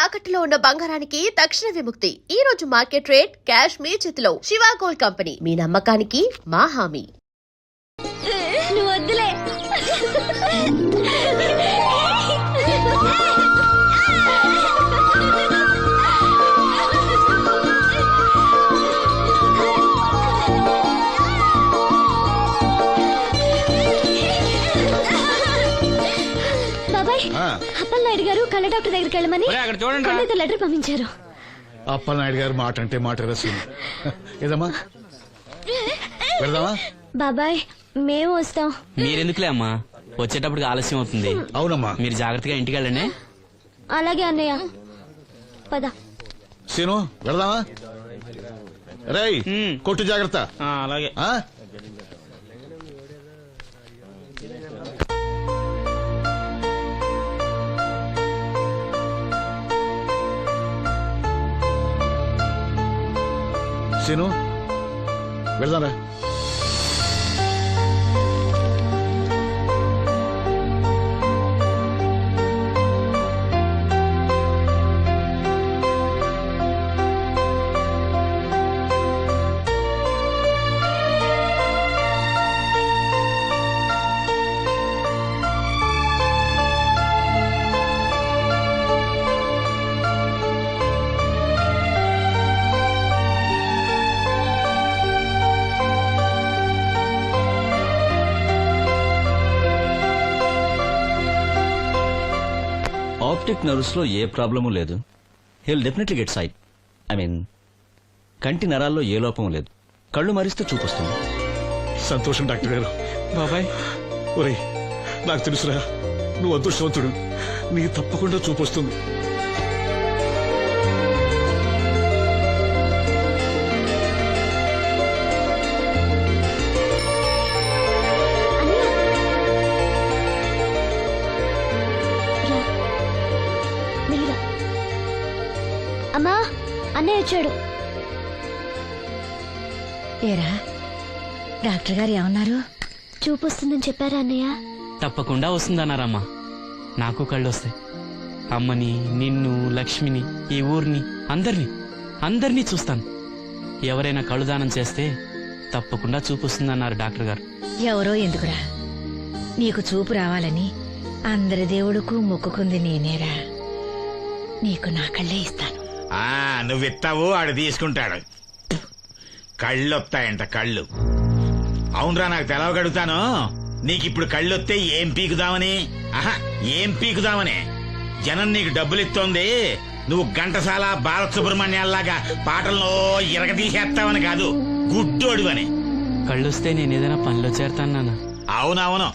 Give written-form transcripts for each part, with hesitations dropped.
తాకట్టులో ఉన్న బంగారానికి తక్షణ విముక్తి. ఈ రోజు మార్కెట్ రేట్ క్యాష్ మీ చేతిలో. శివ గోల్డ్ కంపెనీ, మీ నమ్మకానికి మా హామీ. నువ్వు వద్దులే. బాబాయ్, అప్పలనాయుడు గారు కళ్ళ డాక్టర్ దగ్గరికి వెళ్ళమని లెటర్ పంపించారు. అప్పలనాయుడు గారు మాట అంటే మాట రసం. ఏదమ్మా వెళ్దామా? బాబాయ్, మేము వస్తాం. మీరెందుకులే అమ్మా, వచ్చేటప్పటికి ఆలస్యం అవుతుంది. అవునమ్మా, మీరు జాగ్రత్తగా ఇంటికి వెళ్ళండి. అలాగే అన్నయ్య, పద. సీను వెళ్దామా? రేయ్ కొట్టు జాగ్రత్త. అలాగే. సీను వెళ్దాంరా. ఆప్టిక్ నర్వ్స్ లో ఏ ప్రాబ్లము లేదు. He'll definitely get sight. కంటి నరాల్లో ఏ లోపం లేదు. కళ్ళు మరిస్తే చూపొస్తుంది. సంతోషం డాక్టర్ గారు. బాబాయ్, ఒరేయ్ నాకు తెలుసురా, నువ్వు అదృష్టవంతుడు. నీకు తప్పకుండా చూపొస్తుంది. అమ్మా, అన్నయ్య వచ్చాడు. ఏరా, డాక్టర్ గారు ఏమన్నారు? చూపు వస్తుందని చెప్పారా అన్నయ్య? తప్పకుండా వస్తుందన్నారమ్మా. నాకు కళ్ళు వస్తాయి. అమ్మని, నిన్ను, లక్ష్మిని, ఈ ఊరిని, అందరినీ చూస్తాను. ఎవరైనా కళ్ళు దానం చేస్తే తప్పకుండా చూపు వస్తుందన్నారు డాక్టర్ గారు. ఎవరో ఎందుకురా, నీకు చూపు రావాలని అందరి దేవుడుకు మొక్కుకుంది నేనేరా. నీకు నా కళ్ళే ఇస్తాను. నువ్విస్తావు, ఆడు తీసుకుంటాడు. కళ్ళొస్తాయంట కళ్ళు. అవునరా, నాకు తెలవగడుగుతాను. నీకిప్పుడు కళ్ళొస్తే ఏం పీకుదామని? ఏం పీకుదామని? జనం నీకు డబ్బులు ఇస్తోంది, నువ్వు ఘంటసాల బాలసుబ్రహ్మణ్యాల్లాగా పాటల్లో ఇరగదీసేస్తావని కాదు, గుడ్డోడివని. కళ్ళొస్తే నేను ఏదైనా పనిలో చేరతాను నాన్న. అవునవును,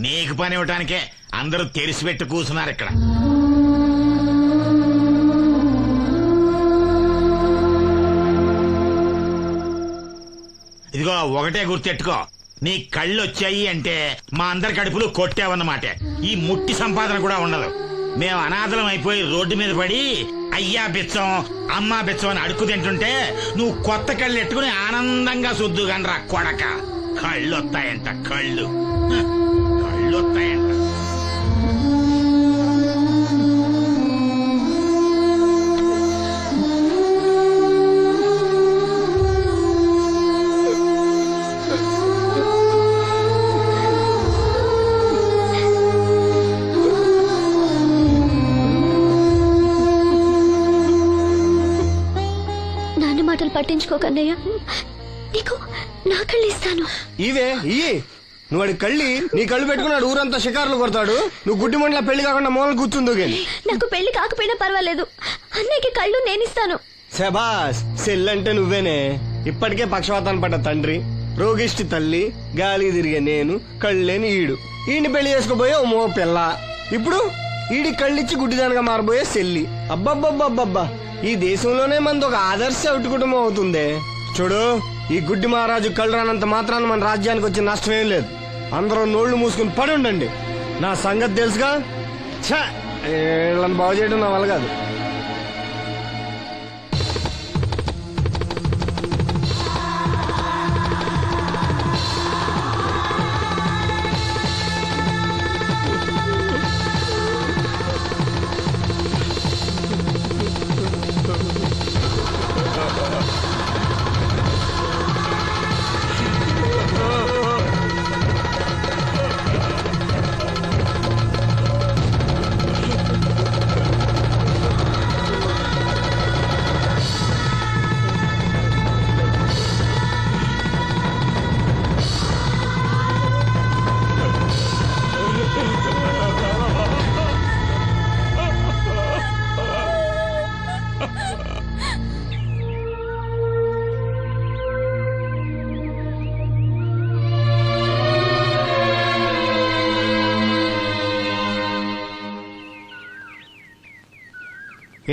నీకు పని ఇవ్వటానికే అందరూ తెరిసిపెట్టి కూర్చున్నారు ఇక్కడ. ఇదిగో ఒకటే గుర్తెట్టుకో, నీ కళ్ళు వచ్చాయి అంటే మా అందరి కడుపులు కొట్టావన్నమాట. ఈ ముట్టి సంపాదన కూడా ఉండదు. మేము అనాథలం అయిపోయి రోడ్డు మీద పడి అయ్యా బిచ్చం, అమ్మా బిచ్చం అని అడుక్కు తింటుంటే నువ్వు కొత్త కళ్ళు ఎట్టుకుని ఆనందంగా సుద్దుగనరా కొడక. కళ్ళు వస్తాయంట, కళ్ళు వస్తాయంట. మాటలు పట్టించుకోకన్నయ్య, నీకు నా కళ్ళు ఇస్తాను. ఇవే ఇయ్యి. నువ్వు వాడి కళ్ళి నీ కళ్ళు పెట్టుకున్నాడు, ఊరంతా షికారులు కొడతాడు. నువ్వు గుడ్డి మండల పెళ్లి కాకుండా మూలలు కూర్చుందో గాని. నాకు పెళ్లి కాకపోయినా పర్వాలేదు, అన్నయ్యకి కళ్ళు నేనిస్తాను. శబాస్, సెల్లంటే నువ్వేనే. ఇప్పటికే పక్షవాతాన్ని పడ్డ తండ్రి, రోగిష్టి తల్లి, గాలి తిరిగే నేను, కళ్ళేని ఈడు. ఈయన్ని పెళ్లి చేసుకోబోయే ఓ మో పిల్ల. ఇప్పుడు ఈడి కళ్ళిచ్చి గుడ్డిదానిగా మారబోయే సెల్లి. అబ్బబ్బబ్బబ్బబ్బా, ఈ దేశంలోనే మనది ఒక ఆదర్శ కుటుంబం అవుతుందే. చూడు, ఈ గుడ్డి మహారాజు కళ్ళు రానంత మాత్రాన్ని మన రాజ్యానికి వచ్చిన నష్టమేం లేదు. అందరూ నోళ్లు మూసుకుని పడి ఉండండి. నా సంగతి తెలుసుగా. వీళ్ళని బాగు చేయడం నా వల్ల కాదు.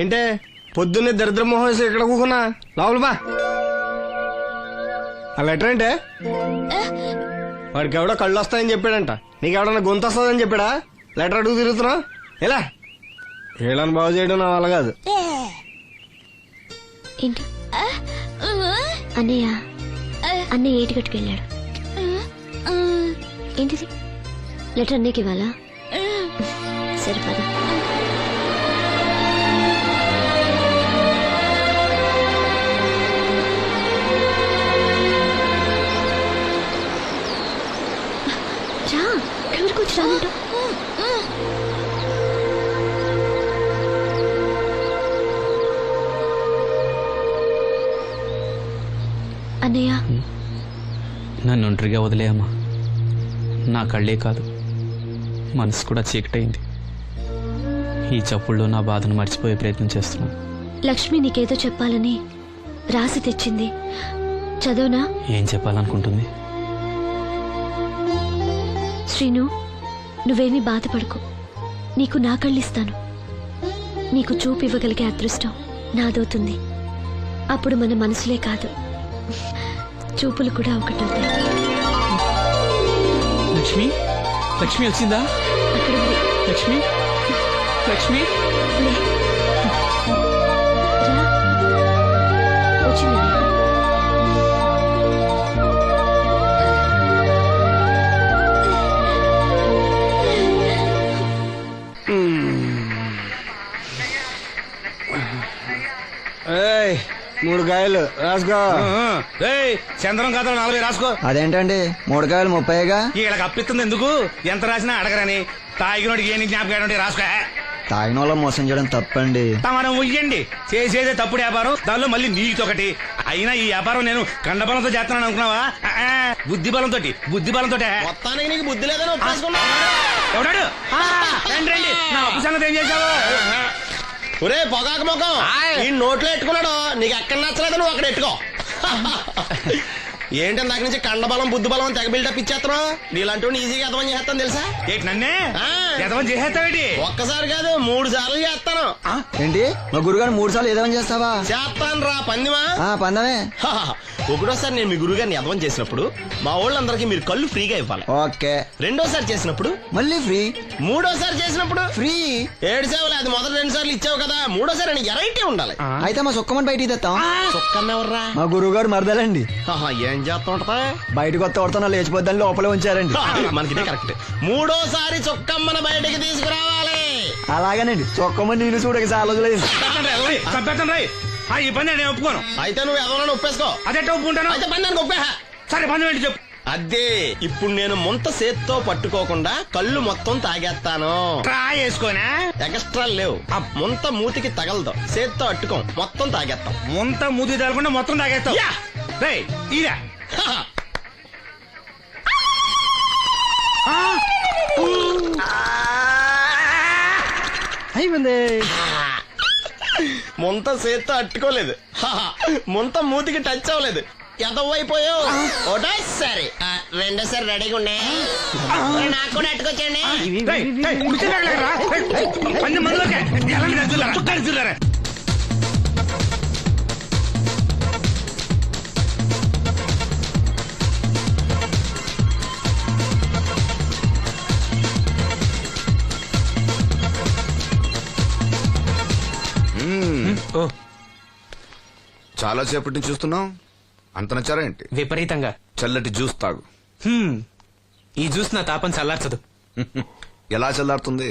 ఏంటే పొద్దున్నే దరిద్ర మొహం వేసి ఇక్కడ కూకున్నా లోపల బా. ఆ లెటర్ ఏంటే? వాడికి ఎవడో కళ్ళు వస్తాయని చెప్పాడంట, నీకెవడన్నా గొంతు వస్తుందని చెప్పాడా? లెటర్ అడుగు తిరుగుతున్నావు ఎలా? ఏళ్ళని బాగు చేయడం నా వల్ల కాదు. ఏంటి అన్నయ్య? అన్నయ్య ఏటి కట్టుకెళ్ళాడు. ఏంటిది? లెటర్ అన్నయ్యకి ఇవ్వాలా? సరే పద. రా, ఇక్కడ వరకు వచ్చి రానంటావు. అన్నయ్య, నన్ను ఒంటరిగా వదిలేయమ్మా. నా కళ్ళే కాదు, మనసు కూడా చీకటైంది. ఈ చప్పుల్లో నా బాధను మర్చిపోయే ప్రయత్నం చేస్తున్నాను. లక్ష్మి నీకేదో చెప్పాలని రాసి తెచ్చింది, చదవనా? ఏం చెప్పాలనుకుంటుంది? శ్రీను, నువ్వేమీ బాధపడకు. నీకు నా కళ్ళిస్తాను. నీకు చూపు ఇవ్వగలిగే అదృష్టం నాదవుతుంది. అప్పుడు మన మనసులే కాదు, చూపులు కూడా ఒకటవుతాయి. లక్ష్మి, లక్ష్మి వచ్చిందా? అక్కడ ఉంది. లక్ష్మి, లక్ష్మి. లే. రా. వచ్చింది. ఏయ్, 3 కాయలు రాసుకో. చంద్రం కథలు 40 రాసుకో. అదేంటండి 3 కాయలు 30గా? వీళ్ళకి అప్పిస్తుంది ఎందుకు? ఎంత రాసినా అడగరని. తాగినోడికి ఏ జ్ఞాపకం రాసుకో. తాగిన వాళ్ళ మోసం చేయడం తప్పండి. మనం ఉయ్యండి, చేసేదే తప్పుడు వ్యాపారం, దానిలో మళ్ళీ నీతొకటి. అయినా ఈ వ్యాపారం నేను కండబలంతో చేస్తున్నాను అనుకున్నావా? బుద్ధి బలంతో. మొత్తానికి నీకు బుద్ధి లేదని ఎవడాడు? రండి రండి, నా అప్పు సంగతి ఏం చేశావు? ఒరే పొగాకు ముఖం, ఈ నోట్లో ఎట్టుకున్నాడు. నీకు ఎక్కడ నచ్చలేదు, నువ్వు అక్కడ ఎట్టుకో. ఏంటి దాని నుంచి కండబలం బుద్ధి బలం తెగ బిల్డప్ ఇచ్చేస్తున్నావు? నీలాంటి ఈజీగా ఎదవం చేస్తాను తెలుసా? ఏంటి నన్నే ఎదవం చేసేస్తావేటి? ఒక్కసారి కాదు 3 సార్లు చేస్తాను. ఏంటి మా గురుగారు 3 సార్లు ఏదేమని చేస్తావా? చేస్తాను రా పందిమా. పందమే. ఒకటోసారి నేను మీ గురుగారిని ఎదవం చేసినప్పుడు మా వాళ్ళందరికీ మీరు కళ్ళు ఫ్రీగా ఇవ్వాలి. ఓకే. రెండోసారి చేసినప్పుడు మళ్ళీ ఫ్రీ. మూడోసారి చేసినప్పుడు ఫ్రీ. 7 సేవలు. అది మొదటి 2 సార్లు ఇచ్చావు కదా, మూడోసారి ఎరైటీ ఉండాలి. అయితే మా సుక్కమని బయటికి తెస్తాం. చొక్కన్నెవర్రా? మా గురువు గారు మరదలండి. ఏం చేస్తా ఉంటదా? బయటకు వస్తే కొడతా లేచిపోద్దని లోపలే ఉంచారండి. మనకి కరెక్ట్. మూడోసారి చొక్కమ్మన బయటికి తీసుకురావాలి. అలాగేనండి, చొక్కమని నేను చూడక చాలా రోజులైంది. ఈ పని నేను ఒప్పుకోను. అయితే నువ్వు ఎవరైనా ఒప్పేసుకో. అదే ఒప్పుకుంటాను. అయితే పని దానికి ఒప్పేహ. సరే పని ఏంటి చెప్పు. అదే ఇప్పుడు నేను ముంత చేత్తో పట్టుకోకుండా కళ్ళు మొత్తం తాగేస్తాను. ట్రై చేసుకోనా? ఎక్స్ట్రా లేవు. ముంత మూతికి తగలదు, చేత్తో అట్టుకోం, మొత్తం తాగేస్తాం. ముంత మూతి తగలకుండా మొత్తం తాగేస్తావు. ఇదా అయిపోయింది. ముంత చేత్తో అట్టుకోలేదు, ముంత మూతికి టచ్ అవ్వలేదు, ఎదవైపోయావు. ఒకటోసారి రెండోసారి రెడీగా ఉండే. నాకు కూడా అట్టుకొచ్చండి. చాలా సేపటి నుంచి చూస్తున్నాం. అంత నచ్చారా ఏంటి? విపరీతంగా. చల్లటి జ్యూస్ తాగు. ఈ జ్యూస్ నా తాపం చల్లార్చదు. ఎలా చల్లారుతుంది?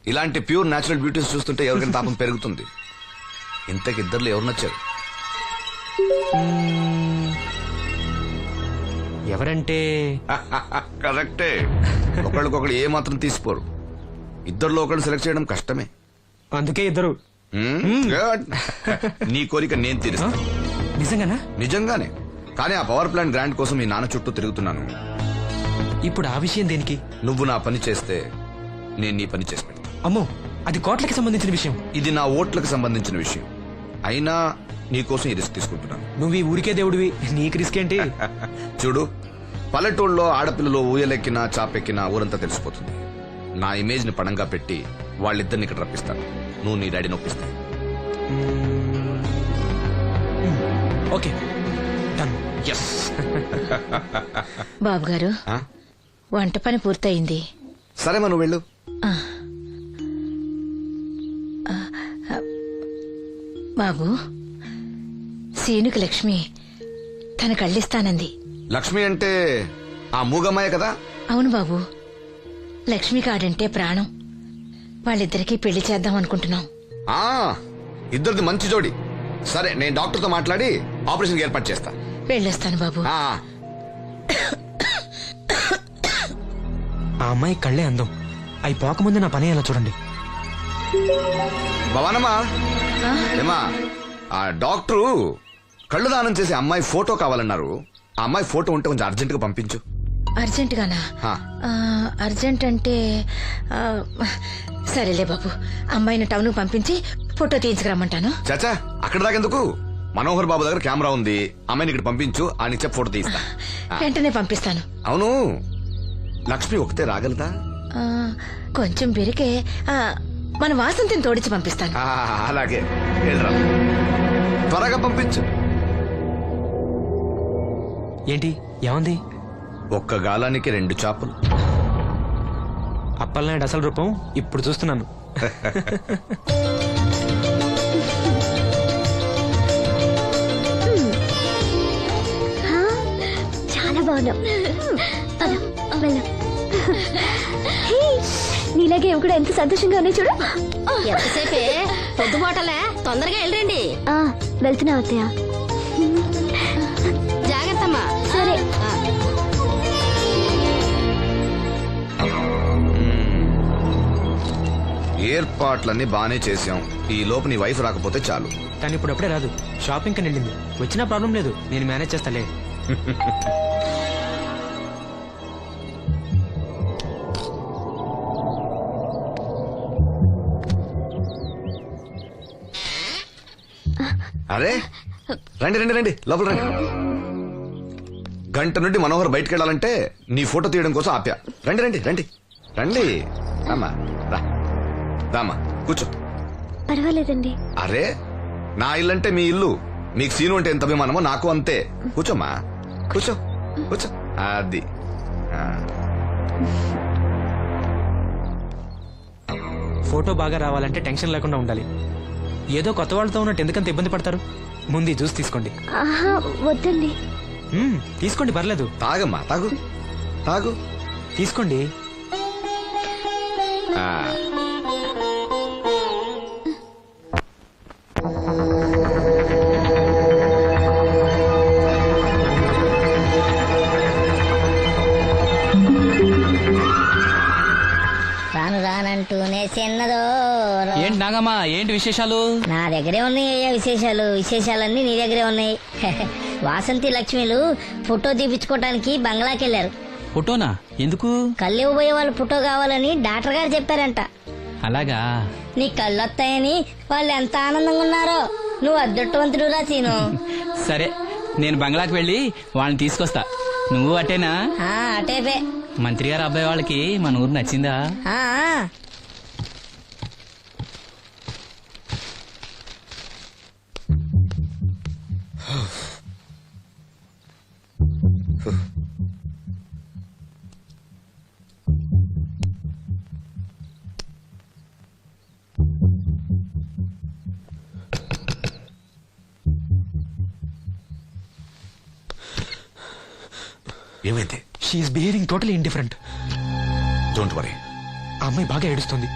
ఇలాంటి ప్యూర్ న్యాచురల్ బ్యూటీస్ చూస్తుంటే ఎవరికైనా తాపం పెరుగుతుంది. ఇంతకి ఇద్దరు ఎవరు నచ్చారు? ఎవరంటే? కరెక్టే. ఒకళ్ళకొకళ్ళు ఏ మాత్రం తీసిపోరు. ఇద్దరిలో ఒకళ్ళు సెలెక్ట్ చేయడం కష్టమే. అందుకే ఇద్దరు. Good. నీ కోరిక నేను తీరుస్తాను. నిజంగానా? నిజంగానే. కానీ ఆ పవర్ ప్లాంట్ గ్రాంట్ కోసం మీ నాన్న చుట్టూ తిరుగుతున్నాను. ఇప్పుడు ఆ విషయం దేనికి? నువ్వు నా పని చేస్తే నేను నీ పని చేసి పెడతా. అమ్మో, అది కోట్లకి సంబంధించిన విషయం. ఇది నా ఓట్లకు సంబంధించిన విషయం. అయినా నీకోసం ఈ రిస్క్ తీసుకుంటున్నాను. నువ్వు ఈ ఊరికే దేవుడివి, నీకు రిస్క్ ఏంటి? చూడు, పల్లెటూళ్ళలో ఆడపిల్లలు ఊయలెక్కినా చాపెక్కినా ఊరంతా తెలిసిపోతుంది. నా ఇమేజ్ ని పణంగా పెట్టి వాళ్ళిద్దరిని ఇక్కడ రప్పిస్తాను. నువ్వు నీ డాడీ నొప్పిస్తావు. Okay done. ఎస్. బాబు గారు, వంట పని పూర్తయింది. సరే మనం వెళ్ళు. బాబు, సీనుకి లక్ష్మి తన కళ్ళిస్తానంది. లక్ష్మి అంటే ఆ మూగమ్మాయ కదా? అవును బాబు, లక్ష్మి కాడంటే ప్రాణం. వాళ్ళిద్దరికీ పెళ్లి చేద్దాం అనుకుంటున్నాం. ఆ ఇద్దరిది మంచి జోడి. సరే, నేను డాక్టర్తో మాట్లాడి ఆపరేషన్ ఏర్పాటు చేస్తా. వెళ్ళొస్తాను బాబు. ఆ, ఆ అమ్మాయి కళ్ళే అందం. అవి పోకముందు నా పని ఎలా చూడండి. భవానమ్మా, ఏమా, ఆ డాక్టరు కళ్ళు దానం చేసే అమ్మాయి ఫోటో కావాలన్నారు. ఆ అమ్మాయి ఫోటో ఉంటే కొంచెం అర్జెంట్ గా పంపించు. అర్జెంట్ గానా? ఆ. అర్జెంట్ అంటే సరేలే బాబు, అమ్మాయిని టౌన్ పంపించి ఫోటో తీయించుకురమ్మంటాను. చాచా, అక్కడ దాకెందుకు? మనోహర్ బాబు దగ్గర కెమెరా ఉంది. అమ్మాయిని ఇక్కడ పంపించు, ఆయన చెప్పి ఫోటో తీస్తా. వెంటనే పంపిస్తాను. అవును, లక్ష్మి ఒకతే రాగలదా? కొంచెం బెరికే, మన వాసంతిని తోడిచి పంపిస్తాను. అలాగే, వెళ్ళరా, త్వరగా పంపించు. ఏంటి ఏమంది? ఒక్క గాలానికి 2 చేపలు. అప్పలనాయుడు అసలు రూపం ఇప్పుడు చూస్తున్నాను. చాలా బాగున్నావు. నీలాగే ఇవి కూడా ఎంత సంతోషంగా ఉన్నాయి చూడు. ఎంతసేపే పొద్దుబాటలే, తొందరగా వెళ్ళండి. వెళ్తున్నా అత్తయ్య. జాగ్రత్తమ్మా. సరే. ఏర్పాట్లన్నీ బానే చేసాం. ఈ లోపు నీ వైఫ్ రాకపోతే చాలు. కానీ ఇప్పుడు అప్పుడే రాదు, షాపింగ్ కని వెళ్ళింది. వచ్చినా ప్రాబ్లం లేదు, నేను మేనేజ్ చేస్తాలే. అరే, రండి రండి రండి, లోపల రండి. గంట నుండి మనోహర్ బయటకు వెళ్ళాలంటే నీ ఫోటో తీయడం కోసం ఆప్యా. రండి రండి రండి రండి. రామ్మా, రా, రామ్మా, కూర్చో. పర్వాలేదండి. అరే, నా ఇల్లు అంటే మీ ఇల్లు. మీకు సీను అంటే ఎంత అభిమానమో నాకు అంతే. కూర్చోమ్మా, కూర్చో కూర్చో. అది ఫోటో బాగా రావాలంటే టెన్షన్ లేకుండా ఉండాలి. ఏదో కొత్త వాళ్ళతో ఉన్నట్టు ఎందుకంత ఇబ్బంది పడతారు? ముందు ఈ జ్యూస్ తీసుకోండి. వద్దండి. తీసుకోండి, పర్లేదు. తాగమ్మా, తాగు తాగు, తీసుకోండి. రాను రానంటూనే చిన్నదో. ఏంటి నాగమ్మా, ఏంటి విశేషాలు? నా దగ్గరే ఉన్నాయి అయ్యా విశేషాలు. విశేషాలన్నీ నీ దగ్గరే ఉన్నాయి. వాసంతి లక్ష్మిలు ఫోటో తీపించుకోవటానికి బంగ్లాకి వెళ్ళారు. ఫోటోనా? ఎందుకు? కళ్ళు ఇవ్వబోయే వాళ్ళు ఫోటో కావాలని డాక్టర్ గారు చెప్పారంట. అలాగా? నీ కళ్ళు వస్తాయని వాళ్ళు ఎంత ఆనందంగా ఉన్నారో. నువ్వు అదృష్టవంతుడు రా సీను. సరే, నేను బంగ్లాకి వెళ్ళి వాళ్ళని తీసుకొస్తా. నువ్వు అటేనా? అటేపే. మంత్రి గారు అబ్బాయి వాళ్ళకి మన ఊరు నచ్చిందా? ఏమైంది? She's behaving totally indifferent. Don't worry. ఆ అమ్మాయి బాగా ఏడుస్తుంది.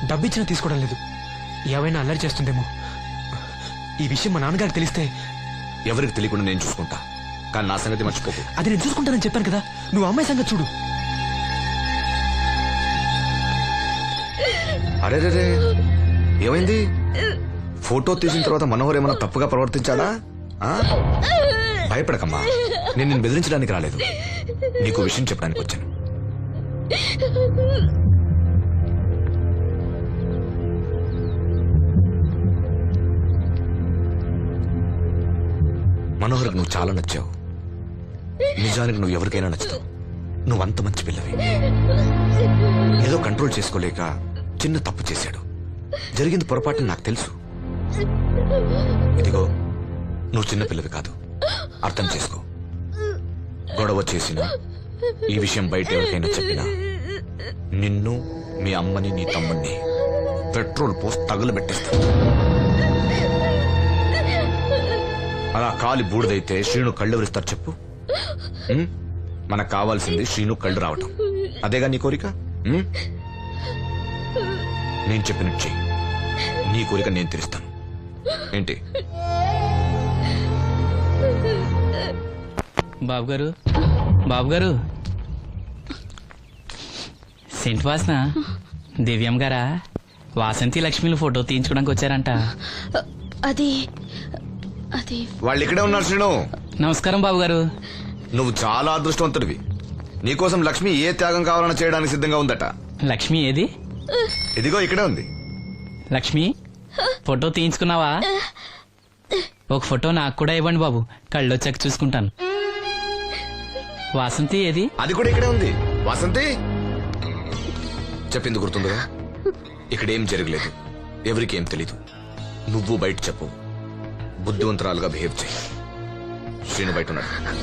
డబ్బిచ్చినా తీసుకోవడం లేదు. ఏవైనా అల్లరి చేస్తుందేమో. ఈ విషయం మా నాన్నగారికి తెలిస్తే? ఎవరికి తెలియకుండా నేను చూసుకుంటా, కానీ నా సంగతి మర్చిపోకు. అది నేను చూసుకుంటానని చెప్పాను కదా, నువ్వు అమ్మాయి సంగతి చూడు. అరే రే, ఏమైంది? ఫోటో తీసిన తర్వాత మనోహర్ ఏమన్నా తప్పుగా ప్రవర్తించాడా? భయపడకమ్మా, నేను నిన్ను బెదిరించడానికి రాలేదు, నీకు విషయం చెప్పడానికి వచ్చాను. మనోహర్కి నువ్వు చాలా నచ్చావు. నిజానికి నువ్వు ఎవరికైనా నచ్చుతావు. నువ్వంత మంచి పిల్లవి. ఏదో కంట్రోల్ చేసుకోలేక చిన్న తప్పు చేశాడు. జరిగింది పొరపాటు నాకు తెలుసు. ఇదిగో నువ్వు చిన్న పిల్లవి కాదు, అర్థం చేసుకో. గొడవ చేసినా ఈ విషయం బయట ఎవరికైనా చెప్పినా నిన్ను, మీ అమ్మని, నీ తమ్ముణ్ణి పెట్రోల్ పోసి తగులబెట్టేస్తా. అలా కాలి బూడిదైతే శ్రీను కళ్ళు ఎవరిస్తారు చెప్పు? ఉం? మనకు కావాల్సింది శ్రీను కళ్ళు రావటం. అదేగా నీ కోరిక? ఉం? నేను చెప్పినట్టు చెయ్యి. నీ కోరిక నేను తీరుస్తాను. ఏంటి? బాబు గారు, బాబు గారు, సెంట్ వాసన దివ్యం గారా? వాసంతి లక్ష్మిలు ఫోటో తీయించుకోవడానికి వచ్చారంట. అది అది వాళ్ళు ఇక్కడే ఉన్నారు శ్రీను. నమస్కారం బాబు గారు. నువ్వు చాలా అదృష్టవంతుడివి. నీకోసం లక్ష్మి ఏ త్యాగం కావాలన్నా చేయడానికి సిద్ధంగా ఉందట. లక్ష్మి ఏది? ఇదిగో ఇక్కడే ఉంది. లక్ష్మి, ఫోటో తీయించుకున్నావా? ఒక ఫోటో నాకు కూడా ఇవ్వండి బాబు, కళ్ళు వచ్చాక చూసుకుంటాను. వాసంతి ఏది? అది కూడా ఇక్కడే ఉంది. వాసంతి చెప్పింది గుర్తుందిగా? ఇక్కడేం జరగలేదు, ఎవరికేం తెలీదు. నువ్వు బయట చెప్పు, బుద్ధివంతరాలుగా బిహేవ్ చేయి. శ్రీను బయట ఉన్నాడు.